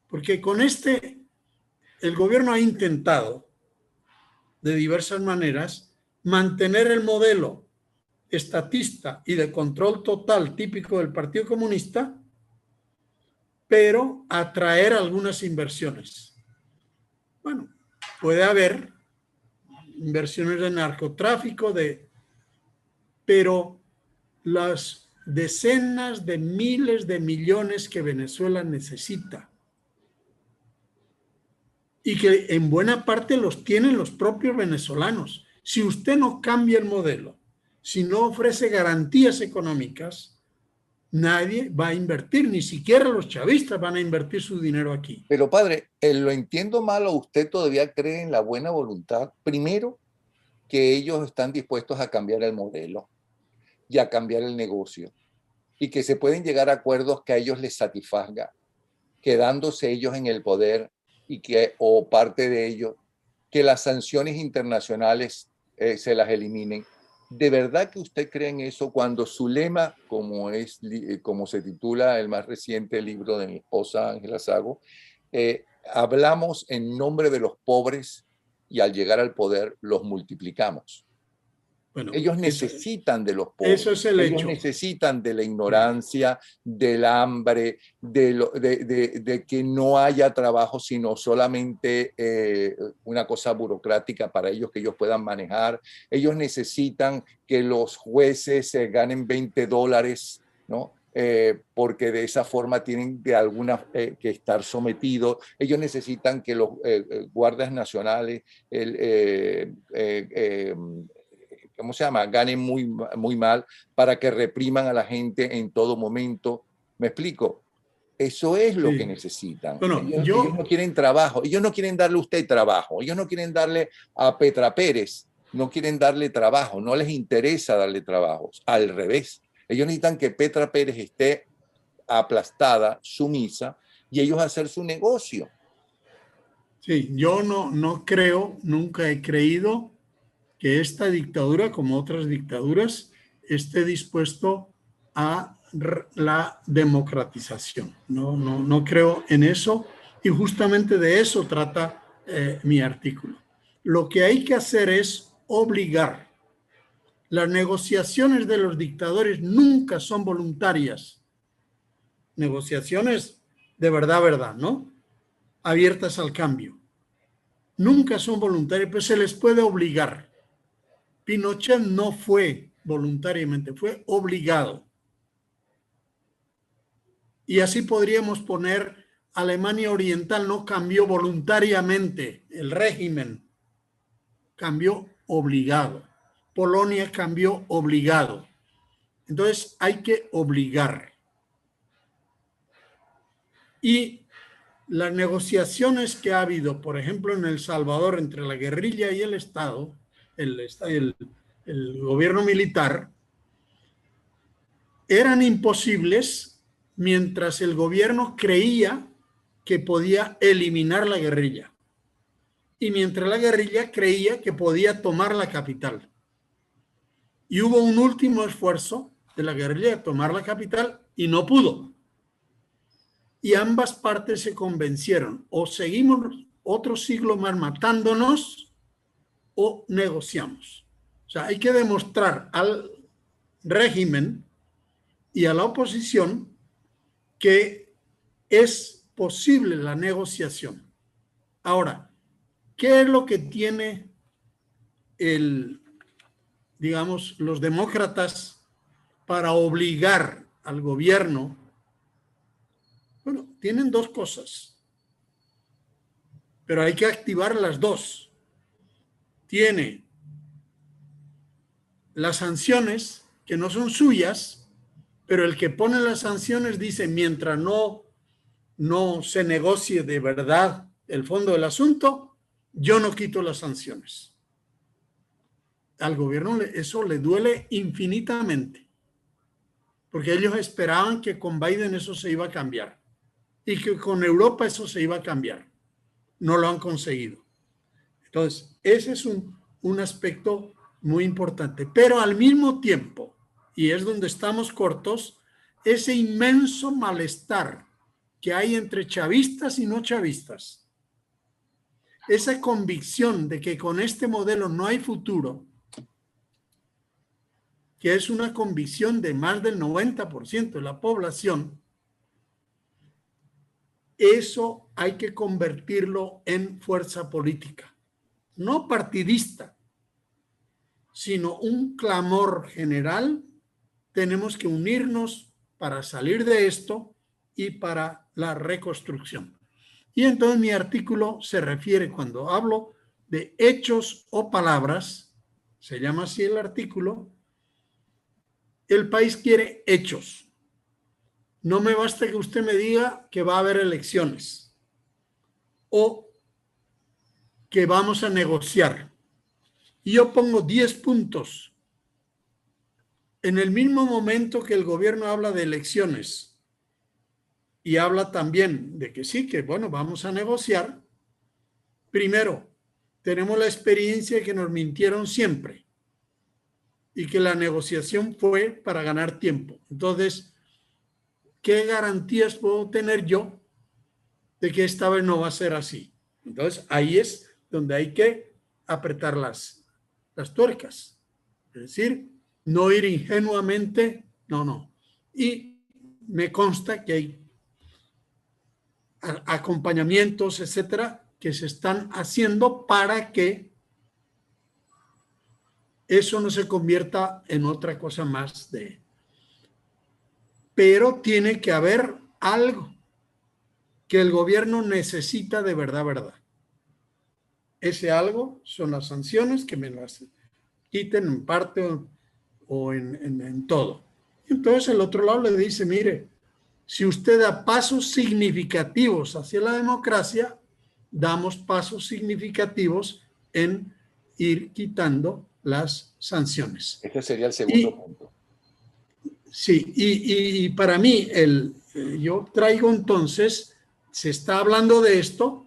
Porque con el gobierno ha intentado de diversas maneras mantener el modelo estatista y de control total típico del Partido Comunista, pero atraer algunas inversiones. Bueno, puede haber inversiones de narcotráfico, pero las decenas de miles de millones que Venezuela necesita, y que en buena parte los tienen los propios venezolanos. Si usted no cambia el modelo, si no ofrece garantías económicas, nadie va a invertir, ni siquiera los chavistas van a invertir su dinero aquí. Pero padre, lo entiendo mal, o usted todavía cree en la buena voluntad. Primero, que ellos están dispuestos a cambiar el modelo y a cambiar el negocio, y que se pueden llegar a acuerdos que a ellos les satisfaga, quedándose ellos en el poder, o parte de ellos, que las sanciones internacionales se las eliminen. ¿De verdad que usted cree en eso cuando su lema, como se titula el más reciente libro de mi esposa Ángela Sago, hablamos en nombre de los pobres y al llegar al poder los multiplicamos? Bueno, ellos necesitan de los pobres, eso es el ellos hecho. necesitan de la ignorancia, del hambre, de que no haya trabajo, sino solamente una cosa burocrática para ellos que ellos puedan manejar. Ellos necesitan que los jueces ganen $20, ¿no? porque de esa forma tienen de alguna que estar sometidos. Ellos necesitan que los guardias nacionales, ¿cómo se llama?, ganen muy mal para que repriman a la gente en todo momento. ¿Me explico? Eso es lo que Sí. necesitan. Bueno, Ellos no quieren trabajo, ellos no quieren darle a usted trabajo, ellos no quieren darle a Petra Pérez, no quieren darle trabajo, no les interesa darle trabajo, al revés. Ellos necesitan que Petra Pérez esté aplastada, sumisa, y ellos hacer su negocio. Sí, yo no creo, nunca he creído que esta dictadura, como otras dictaduras, esté dispuesto a la democratización. No creo en eso, y justamente de eso trata mi artículo. Lo que hay que hacer es obligar. Las negociaciones de los dictadores nunca son voluntarias. Negociaciones de verdad, ¿no? Abiertas al cambio. Nunca son voluntarias, pero se les puede obligar. Pinochet no fue voluntariamente, fue obligado. Y así podríamos poner, Alemania Oriental no cambió voluntariamente el régimen, cambió obligado. Polonia cambió obligado. Entonces hay que obligar. Y las negociaciones que ha habido, por ejemplo, en El Salvador entre la guerrilla y el Estado, el gobierno militar, eran imposibles mientras el gobierno creía que podía eliminar la guerrilla y mientras la guerrilla creía que podía tomar la capital. Y hubo un último esfuerzo de la guerrilla de tomar la capital y no pudo. Y ambas partes se convencieron: o seguimos otro siglo más matándonos o negociamos. O sea, hay que demostrar al régimen y a la oposición que es posible la negociación. Ahora, ¿qué es lo que tiene digamos, los demócratas para obligar al gobierno? Bueno, tienen dos cosas, pero hay que activar las dos. Tiene las sanciones, que no son suyas, pero el que pone las sanciones dice: mientras no se negocie de verdad el fondo del asunto, yo no quito las sanciones. Al gobierno eso le duele infinitamente, porque ellos esperaban que con Biden eso se iba a cambiar y que con Europa eso se iba a cambiar. No lo han conseguido. Entonces, ese es un aspecto muy importante. Pero al mismo tiempo, y es donde estamos cortos, ese inmenso malestar que hay entre chavistas y no chavistas, esa convicción de que con este modelo no hay futuro, que es una convicción de más del 90% de la población, eso hay que convertirlo en fuerza política, no partidista, sino un clamor general. Tenemos que unirnos para salir de esto y para la reconstrucción. Y entonces mi artículo se refiere, cuando hablo de hechos o palabras, se llama así el artículo, el país quiere hechos. No me basta que usted me diga que va a haber elecciones o que vamos a negociar. Y yo pongo 10 puntos. En el mismo momento que el gobierno habla de elecciones y habla también de que sí, que bueno, vamos a negociar, primero, tenemos la experiencia de que nos mintieron siempre y que la negociación fue para ganar tiempo. Entonces, ¿qué garantías puedo tener yo de que esta vez no va a ser así? Entonces, ahí es donde hay que apretar las tuercas. Es decir, no ir ingenuamente, no. Y me consta que hay acompañamientos, etcétera, que se están haciendo para que eso no se convierta en otra cosa más pero tiene que haber algo que el gobierno necesita de verdad, verdad. Ese algo son las sanciones que me las quiten en parte o en todo. Entonces el otro lado le dice, mire, si usted da pasos significativos hacia la democracia, damos pasos significativos en ir quitando las sanciones. Este sería el segundo punto. Sí, y para mí, yo traigo entonces, se está hablando de esto,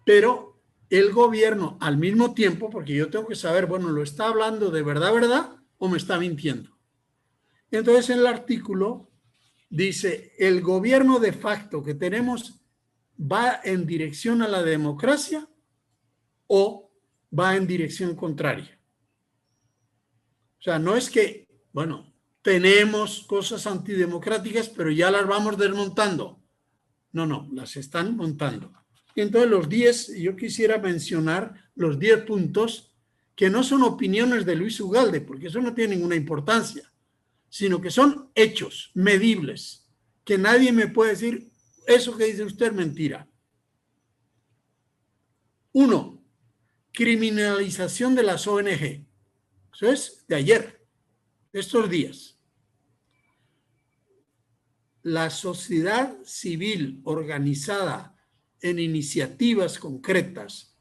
pero el gobierno al mismo tiempo, porque yo tengo que saber, bueno, ¿lo está hablando de verdad, verdad, o me está mintiendo? Entonces en el artículo dice, el gobierno de facto que tenemos va en dirección a la democracia o va en dirección contraria. O sea, no es que, bueno, tenemos cosas antidemocráticas, pero ya las vamos desmontando. No, no, las están montando. Y entonces los 10, yo quisiera mencionar los 10 puntos que no son opiniones de Luis Ugalde, porque eso no tiene ninguna importancia, sino que son hechos medibles, que nadie me puede decir, eso que dice usted es mentira. 1. Criminalización de las ONG. Eso es de ayer, de estos días. La sociedad civil organizada en iniciativas concretas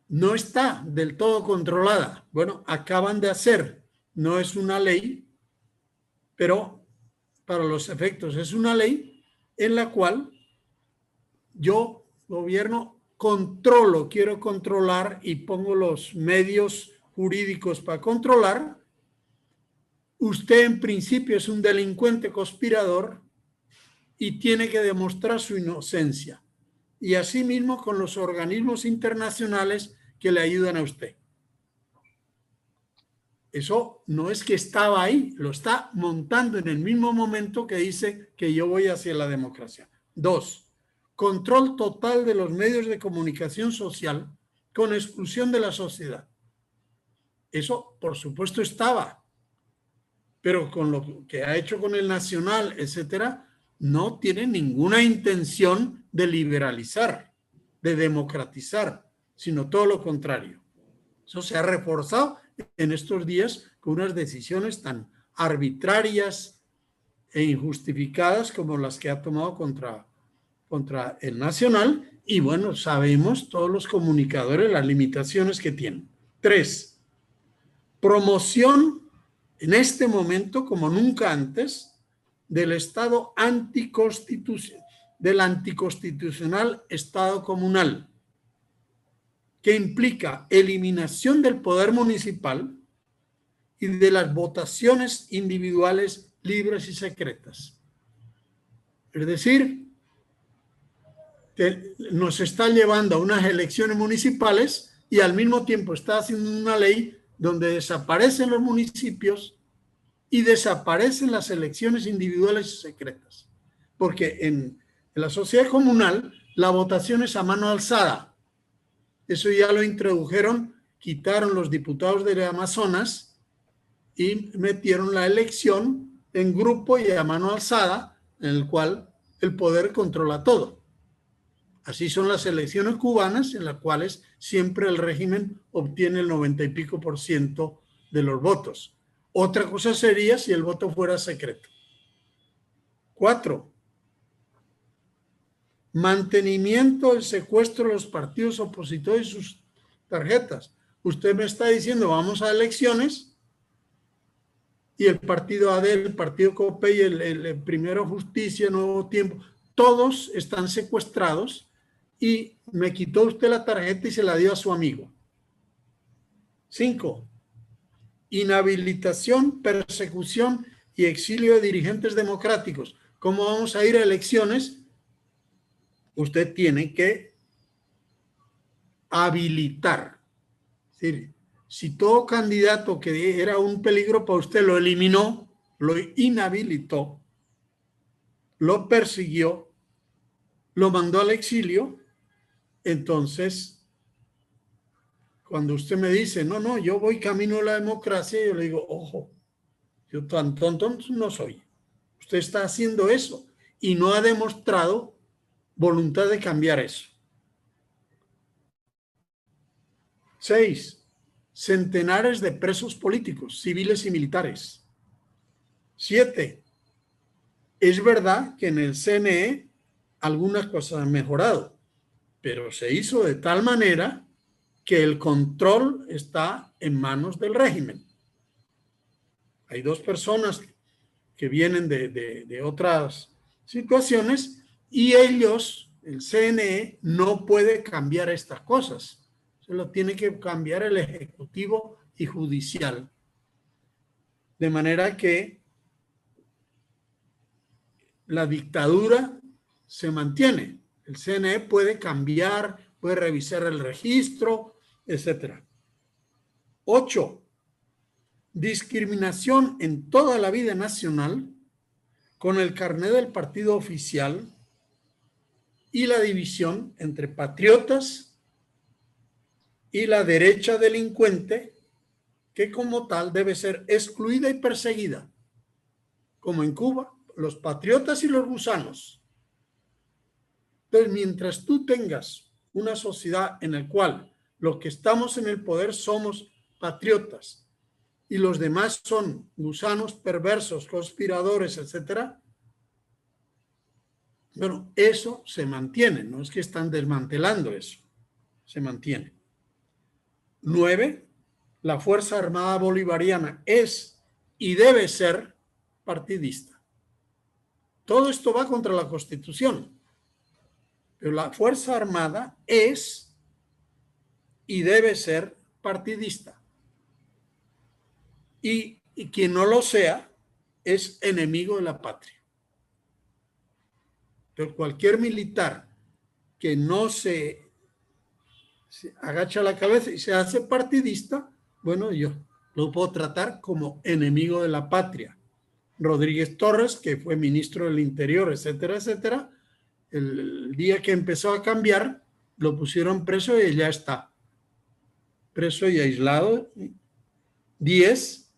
no está del todo controlada. Bueno, acaban de hacer, no es una ley, pero para los efectos es una ley en la cual yo, gobierno, controlo, quiero controlar y pongo los medios jurídicos para controlar. Usted en principio es un delincuente conspirador y tiene que demostrar su inocencia. Y asimismo con los organismos internacionales que le ayudan a usted. Eso no es que estaba ahí, lo está montando en el mismo momento que dice que yo voy hacia la democracia. 2. Control total de los medios de comunicación social con exclusión de la sociedad. Eso, por supuesto, estaba, pero con lo que ha hecho con el Nacional, etcétera, no tiene ninguna intención de liberalizar, de democratizar, sino todo lo contrario. Eso se ha reforzado en estos días con unas decisiones tan arbitrarias e injustificadas como las que ha tomado contra el Nacional. Y bueno, sabemos todos los comunicadores las limitaciones que tienen. 3. Promoción en este momento, como nunca antes, del Estado anticonstitucional, del anticonstitucional Estado comunal, que implica eliminación del poder municipal y de las votaciones individuales libres y secretas. Es decir, que nos está llevando a unas elecciones municipales y al mismo tiempo está haciendo una ley donde desaparecen los municipios y desaparecen las elecciones individuales y secretas. Porque en la sociedad comunal la votación es a mano alzada. Eso ya lo introdujeron, quitaron los diputados del Amazonas y metieron la elección en grupo y a mano alzada, en el cual el poder controla todo. Así son las elecciones cubanas, en las cuales siempre el régimen obtiene el 90 y pico % de los votos. Otra cosa sería si el voto fuera secreto. 4. Mantenimiento del secuestro de los partidos opositores y sus tarjetas. Usted me está diciendo, vamos a elecciones y el partido AD, el partido COPEI, el Primero Justicia, Nuevo Tiempo, todos están secuestrados y me quitó usted la tarjeta y se la dio a su amigo. 5. Inhabilitación, persecución y exilio de dirigentes democráticos. ¿Cómo vamos a ir a elecciones? Usted tiene que habilitar. Es decir, si todo candidato que era un peligro para usted lo eliminó, lo inhabilitó, lo persiguió, lo mandó al exilio, entonces, cuando usted me dice, no, yo voy camino a la democracia, yo le digo, ojo, Yo tan tonto no soy. Usted está haciendo eso y no ha demostrado voluntad de cambiar eso. 6. Centenares de presos políticos, civiles y militares. 7. Es verdad que en el CNE algunas cosas han mejorado, pero se hizo de tal manera que el control está en manos del régimen. Hay 2 personas que vienen de otras situaciones y ellos, el CNE, no puede cambiar estas cosas. Se lo tiene que cambiar el Ejecutivo y Judicial. De manera que la dictadura se mantiene. El CNE puede cambiar, puede revisar el registro, etc. 8. Discriminación en toda la vida nacional con el carnet del partido oficial y la división entre patriotas y la derecha delincuente, que como tal debe ser excluida y perseguida, como en Cuba, los patriotas y los gusanos. Entonces, mientras tú tengas una sociedad en la cual los que estamos en el poder somos patriotas y los demás son gusanos perversos, conspiradores, etcétera, bueno, eso se mantiene, no es que están desmantelando eso, se mantiene. 9. La Fuerza Armada Bolivariana es y debe ser partidista. Todo esto va contra la Constitución, pero la Fuerza Armada es y debe ser partidista. Y quien no lo sea es enemigo de la patria. Pero cualquier militar que no se agacha la cabeza y se hace partidista, bueno, yo lo puedo tratar como enemigo de la patria. Rodríguez Torres, que fue ministro del Interior, etcétera, etcétera, el día que empezó a cambiar, lo pusieron preso y ya está. Preso y aislado. 10.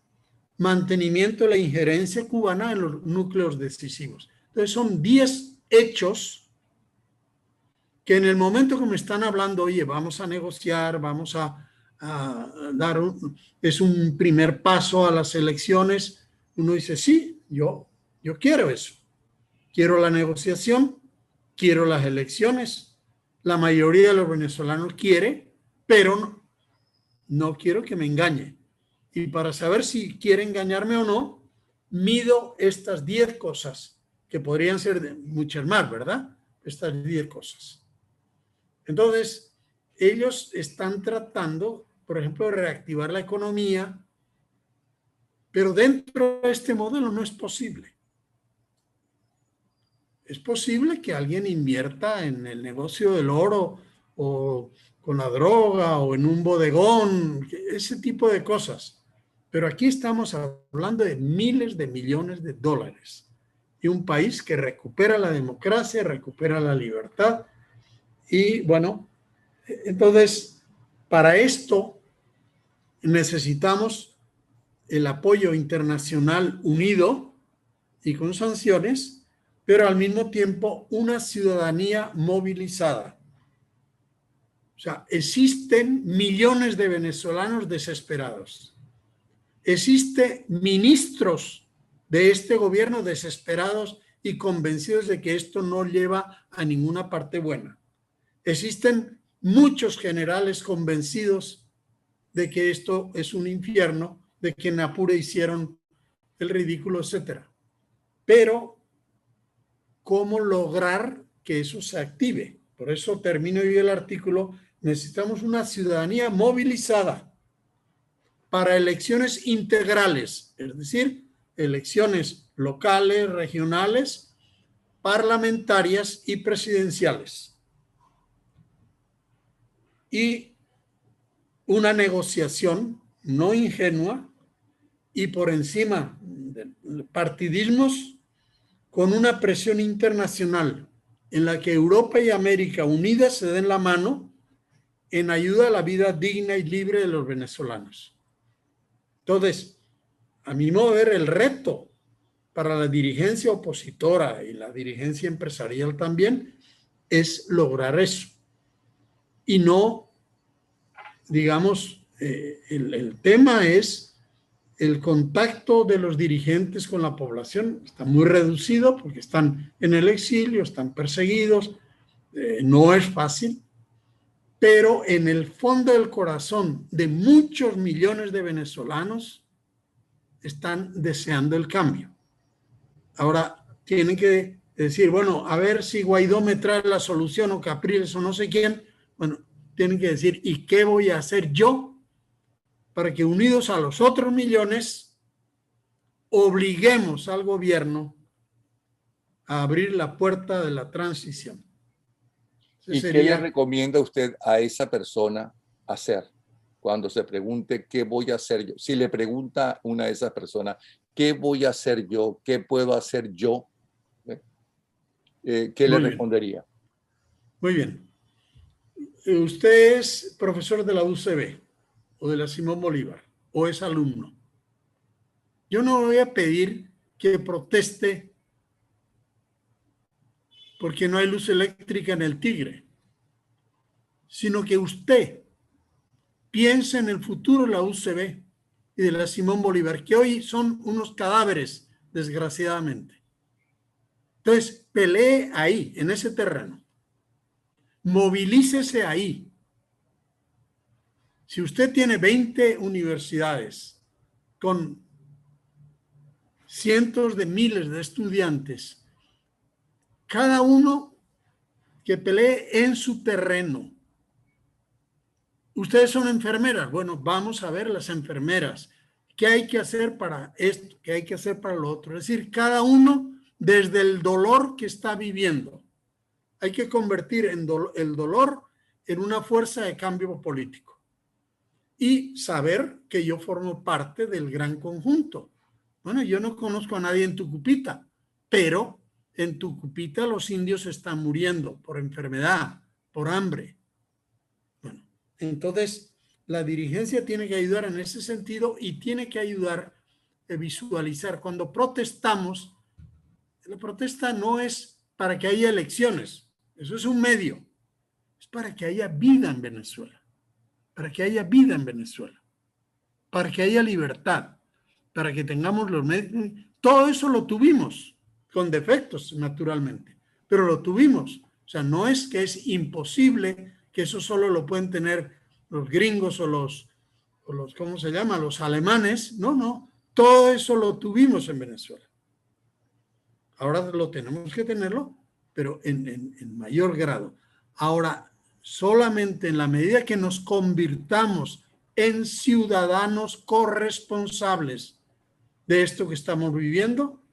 Mantenimiento de la injerencia cubana en los núcleos decisivos. Entonces son 10 hechos que en el momento que me están hablando, oye, vamos a negociar, vamos a dar, es un primer paso a las elecciones, uno dice, sí, yo quiero eso. Quiero la negociación, quiero las elecciones. La mayoría de los venezolanos quiere, pero no quiero que me engañe. Y para saber si quiere engañarme o no, mido estas 10 cosas, que podrían ser muchas más, ¿verdad? Estas 10 cosas. Entonces, ellos están tratando, por ejemplo, de reactivar la economía, pero dentro de este modelo no es posible. Es posible que alguien invierta en el negocio del oro o con la droga o en un bodegón, ese tipo de cosas. Pero aquí estamos hablando de miles de millones de dólares y un país que recupera la democracia, recupera la libertad. Y bueno, entonces, para esto necesitamos el apoyo internacional unido y con sanciones, pero al mismo tiempo una ciudadanía movilizada. O sea, existen millones de venezolanos desesperados. Existen ministros de este gobierno desesperados y convencidos de que esto no lleva a ninguna parte buena. Existen muchos generales convencidos de que esto es un infierno, de que en Apure hicieron el ridículo, etcétera. Pero, ¿cómo lograr que eso se active? Por eso termino hoy el artículo. Necesitamos una ciudadanía movilizada para elecciones integrales, es decir, elecciones locales, regionales, parlamentarias y presidenciales. Y una negociación no ingenua y por encima de partidismos con una presión internacional en la que Europa y América unidas se den la mano en ayuda a la vida digna y libre de los venezolanos. Entonces, a mi modo de ver, el reto para la dirigencia opositora y la dirigencia empresarial también es lograr eso. Y no, digamos, el tema es el contacto de los dirigentes con la población. Está muy reducido porque están en el exilio, están perseguidos, no es fácil, pero en el fondo del corazón de muchos millones de venezolanos están deseando el cambio. Ahora tienen que decir, bueno, a ver si Guaidó me trae la solución o Capriles o no sé quién. Bueno, tienen que decir, ¿y qué voy a hacer yo para que unidos a los otros millones obliguemos al gobierno a abrir la puerta de la transición? ¿Y qué le recomienda usted a esa persona hacer cuando se pregunte qué voy a hacer yo? Si le pregunta a una de esas personas, ¿qué voy a hacer yo? ¿Qué puedo hacer yo? ¿Qué le respondería? Muy bien. Usted es profesor de la UCB o de la Simón Bolívar o es alumno. Yo no voy a pedir que proteste porque no hay luz eléctrica en el Tigre, sino que usted piense en el futuro de la UCB y de la Simón Bolívar, que hoy son unos cadáveres, desgraciadamente. Entonces, pelee ahí, en ese terreno. Movilícese ahí. Si usted tiene 20 universidades con cientos de miles de estudiantes, cada uno que pelee en su terreno. Ustedes son enfermeras. Bueno, vamos a ver las enfermeras. ¿Qué hay que hacer para esto? ¿Qué hay que hacer para lo otro? Es decir, cada uno desde el dolor que está viviendo. Hay que convertir el dolor en una fuerza de cambio político. Y saber que yo formo parte del gran conjunto. Bueno, yo no conozco a nadie en Tucupita, pero en Tucupita los indios están muriendo por enfermedad, por hambre. Bueno, entonces la dirigencia tiene que ayudar en ese sentido y tiene que ayudar a visualizar. Cuando protestamos, la protesta no es para que haya elecciones, eso es un medio, es para que haya vida en Venezuela, para que haya vida en Venezuela, para que haya libertad, para que tengamos los medios. Todo eso lo tuvimos, con defectos naturalmente, pero lo tuvimos. O sea, no es que es imposible que eso solo lo pueden tener los gringos o los ¿cómo se llama? Los alemanes. No, no. Todo eso lo tuvimos en Venezuela. Ahora lo tenemos que tenerlo, pero en mayor grado. Ahora, solamente en la medida que nos convirtamos en ciudadanos corresponsables de esto que estamos viviendo,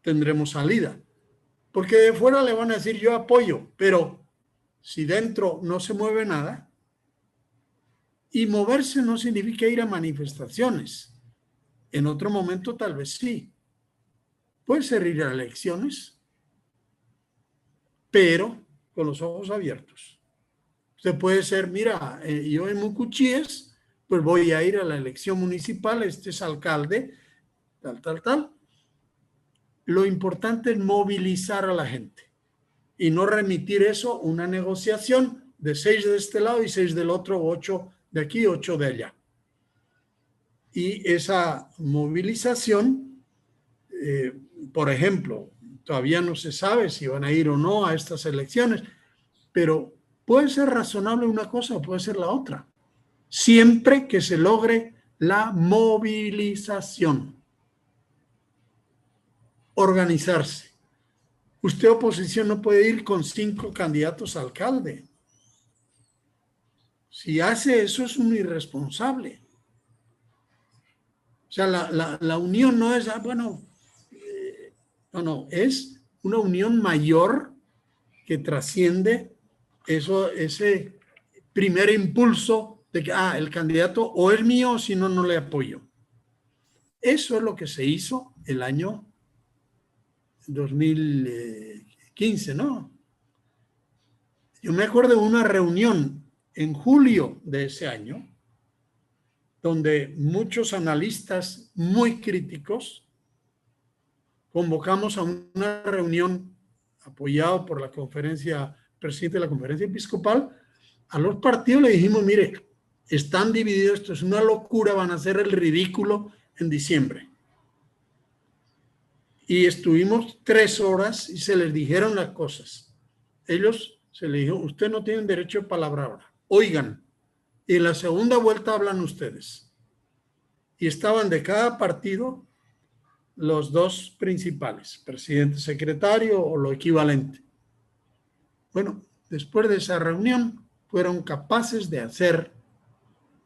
tendremos salida. Porque de fuera le van a decir yo apoyo, pero si dentro no se mueve nada, y moverse no significa ir a manifestaciones. En otro momento tal vez sí. Puede ser ir a elecciones, pero con los ojos abiertos. Usted puede ser, mira, yo en Mucuchíes, pues voy a ir a la elección municipal, este es alcalde, tal. Lo importante es movilizar a la gente y no remitir eso a una negociación de 6 de este lado y 6 del otro, 8 de aquí, 8 de allá. Y esa movilización, por ejemplo, todavía no se sabe si van a ir o no a estas elecciones, pero puede ser razonable una cosa o puede ser la otra, siempre que se logre la movilización. Organizarse. Usted, oposición, no puede ir con 5 candidatos a alcalde. Si hace eso, es un irresponsable. O sea, la unión no es, no, es una unión mayor que trasciende ese primer impulso de que, el candidato o es mío o si no, no le apoyo. Eso es lo que se hizo el año 2015, ¿no? Yo me acuerdo de una reunión en julio de ese año donde muchos analistas muy críticos convocamos a una reunión apoyado por la conferencia, presidente de la conferencia episcopal, a los partidos le dijimos, mire, están divididos, esto es una locura, van a hacer el ridículo en diciembre. Y estuvimos 3 horas y se les dijeron las cosas. Ellos se les dijo, usted no tienen derecho de palabra ahora, oigan. Y en la segunda vuelta hablan ustedes. Y estaban de cada partido los 2 principales, presidente, secretario o lo equivalente. Bueno, después de esa reunión fueron capaces de hacer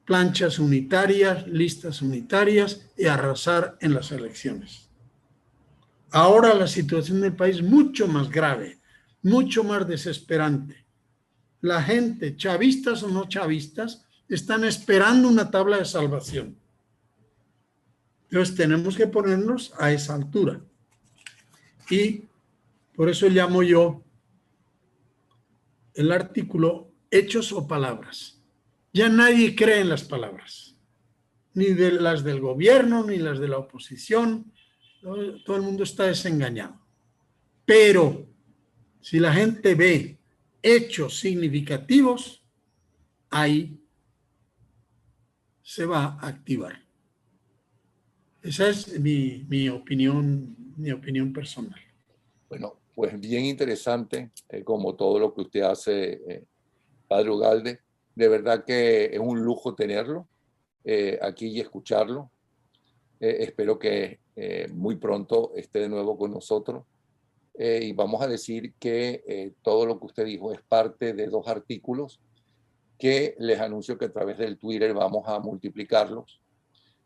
planchas unitarias, listas unitarias y arrasar en las elecciones. Ahora la situación del país es mucho más grave, mucho más desesperante. La gente, chavistas o no chavistas, están esperando una tabla de salvación. Entonces tenemos que ponernos a esa altura. Y por eso llamo yo el artículo hechos o palabras. Ya nadie cree en las palabras, ni de las del gobierno, ni las de la oposición. Todo el mundo está desengañado. Pero si la gente ve hechos significativos, ahí se va a activar. Esa es mi opinión personal. Bueno, pues bien interesante, como todo lo que usted hace, Padre Ugalde. De verdad que es un lujo tenerlo aquí y escucharlo. Espero que muy pronto esté de nuevo con nosotros. Y vamos a decir que todo lo que usted dijo es parte de 2 artículos que les anuncio que a través del Twitter vamos a multiplicarlos.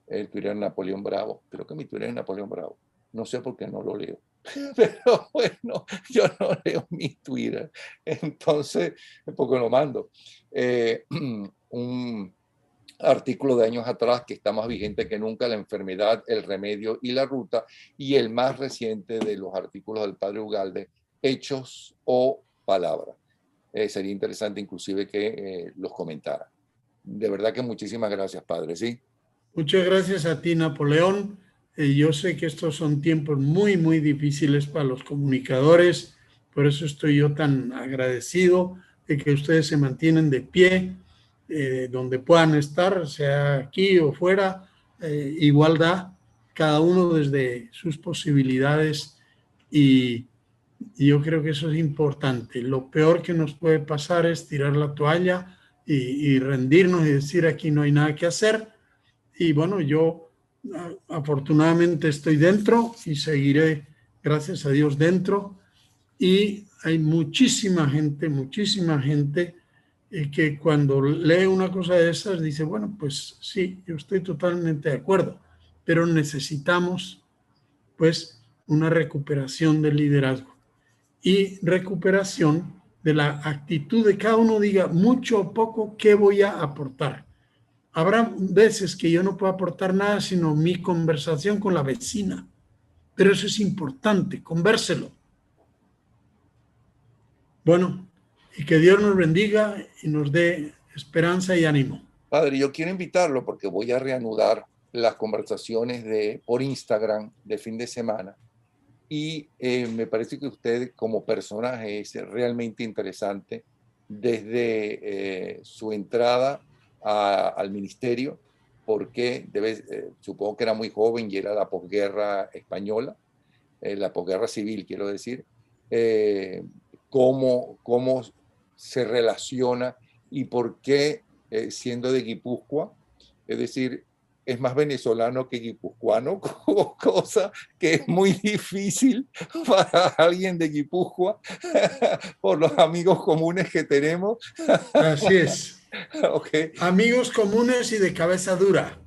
El Twitter de Napoleón Bravo. Creo que mi Twitter es Napoleón Bravo. No sé por qué no lo leo. Pero bueno, yo no leo mi Twitter. Entonces, porque lo mando. Un artículo de años atrás que está más vigente que nunca, la enfermedad, el remedio y la ruta, y el más reciente de los artículos del Padre Ugalde, hechos o palabras. Sería interesante inclusive que los comentara. De verdad que muchísimas gracias, Padre. ¿Sí? Muchas gracias a ti, Napoleón. Yo sé que estos son tiempos muy, muy difíciles para los comunicadores, por eso estoy yo tan agradecido de que ustedes se mantienen de pie, donde puedan estar, sea aquí o fuera, igualdad, cada uno desde sus posibilidades, y yo creo que eso es importante. Lo peor que nos puede pasar es tirar la toalla y rendirnos y decir aquí no hay nada que hacer. Y bueno, yo afortunadamente estoy dentro y seguiré, gracias a Dios, dentro. Y hay muchísima gente que cuando lee una cosa de esas dice, bueno, pues sí, yo estoy totalmente de acuerdo, pero necesitamos pues una recuperación del liderazgo y recuperación de la actitud de cada uno diga mucho o poco qué voy a aportar. Habrá veces que yo no puedo aportar nada sino mi conversación con la vecina, pero eso es importante, convérselo. Bueno, y que Dios nos bendiga y nos dé esperanza y ánimo. Padre, yo quiero invitarlo porque voy a reanudar las conversaciones por Instagram de fin de semana, y me parece que usted como personaje es realmente interesante desde su entrada al ministerio, porque supongo que era muy joven y era la posguerra española, la posguerra civil, quiero decir, cómo se relaciona y por qué, siendo de Guipúzcoa, es decir, es más venezolano que guipuzcoano, cosa que es muy difícil para alguien de Guipúzcoa por los amigos comunes que tenemos. Así es. Okay. Amigos comunes y de cabeza dura.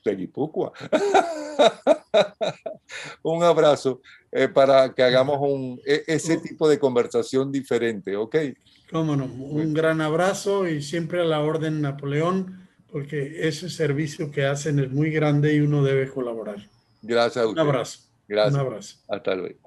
De Guipúzcoa. Un abrazo para que hagamos ese tipo de conversación diferente, ¿ok? Cómo no, un gran abrazo y siempre a la orden, Napoleón, porque ese servicio que hacen es muy grande y uno debe colaborar. Gracias a usted. Un abrazo. Gracias. Un abrazo. Hasta luego.